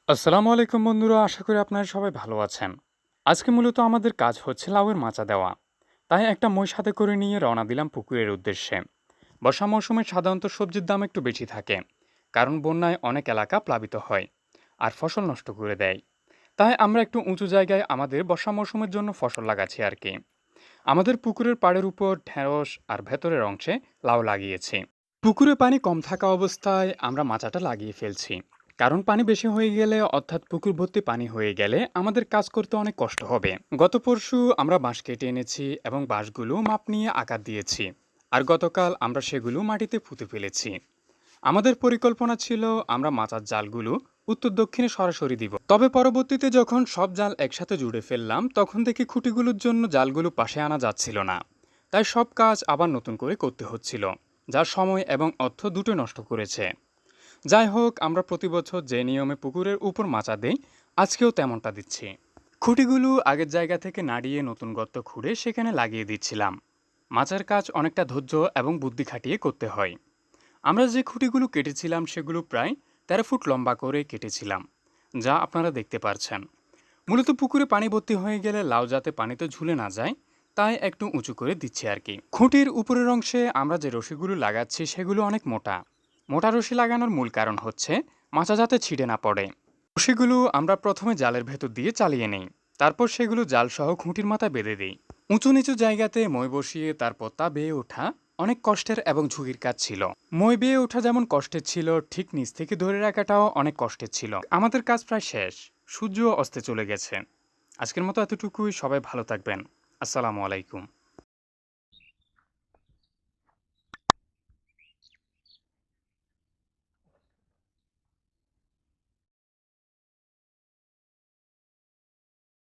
আসসালামু আলাইকুম বন্ধুরা, আশা করি আপনারা সবাই ভালো আছেন। আজকে মূলত আমাদের কাজ হচ্ছে লাউয়ের মাচা দেওয়া। তাই একটা মই সাথে করে নিয়ে রওনা দিলাম পুকুরের উদ্দেশ্যে। বর্ষা মৌসুমে সাধারণত সবজির দাম একটু বেশি থাকে, কারণ বন্যায় অনেক এলাকা প্লাবিত হয় আর ফসল নষ্ট করে দেয়। তাই আমরা একটু উঁচু জায়গায় আমাদের বর্ষা মৌসুমের জন্য ফসল লাগাচ্ছি আর কি। আমাদের পুকুরের পাড়ের উপর ঢেঁড়স আর ভেতরের অংশে লাউ লাগিয়েছি। পুকুরে পানি কম থাকা অবস্থায় আমরা মাচাটা লাগিয়ে ফেলছি, কারণ পানি বেশি হয়ে গেলে অর্থাৎ পুকুর ভর্তি পানি হয়ে গেলে আমাদের কাজ করতে অনেক কষ্ট হবে। গত পরশু আমরা বাঁশ কেটে এনেছি এবং বাঁশগুলো মাপ নিয়ে আকার দিয়েছি, আর গতকাল আমরা সেগুলো মাটিতে পুঁতে ফেলেছি। আমাদের পরিকল্পনা ছিল আমরা মাচার জালগুলো উত্তর দক্ষিণে সরাসরি দিব, তবে পরবর্তীতে যখন সব জাল একসাথে জুড়ে ফেললাম তখন দেখি খুঁটিগুলোর জন্য জালগুলো পাশে আনা যাচ্ছিল না। তাই সব কাজ আবার নতুন করে করতে হচ্ছিল, যা সময় এবং অর্থ দুটো নষ্ট করেছে। যাই হোক, আমরা প্রতি বছর যে নিয়মে পুকুরের উপর মাচা দেই, আজকেও তেমনটা দিচ্ছি। খুঁটিগুলো আগের জায়গা থেকে নাড়িয়ে নতুন গর্ত খুঁড়ে সেখানে লাগিয়ে দিচ্ছিলাম। মাচার কাজ অনেকটা ধৈর্য এবং বুদ্ধি খাটিয়ে করতে হয়। আমরা যে খুঁটিগুলো কেটেছিলাম সেগুলো প্রায় 13 ফুট লম্বা করে কেটেছিলাম, যা আপনারা দেখতে পারছেন। মূলত পুকুরে পানি ভর্তি হয়ে গেলে লাউ যাতে পানিতে ঝুলে না যায়, তাই একটু উঁচু করে দিচ্ছি আর কি। খুঁটির উপরের অংশে আমরা যে রশিগুলো লাগাচ্ছি সেগুলো অনেক মোটা। মোটা রশি লাগানোর মূল কারণ হচ্ছে মাচা যাতে ছিঁড়ে না পড়ে। রশিগুলো আমরা প্রথমে জালের ভেতর দিয়ে চালিয়ে নেই, তারপর সেগুলো জালসহ খুঁটির মাথায় বেঁধে দিই। উঁচু নিচু জায়গাতে মই বসিয়ে তারপর তা বেয়ে ওঠা অনেক কষ্টের এবং ঝুঁকির কাজ ছিল। মই বেয়ে ওঠা যেমন কষ্টের ছিল, ঠিক নিচ থেকে ধরে রাখাটাও অনেক কষ্টের ছিল। আমাদের কাজ প্রায় শেষ, সূর্য অস্তে চলে গেছে। আজকের মতো এতটুকুই, সবাই ভালো থাকবেন। আসসালামু আলাইকুম।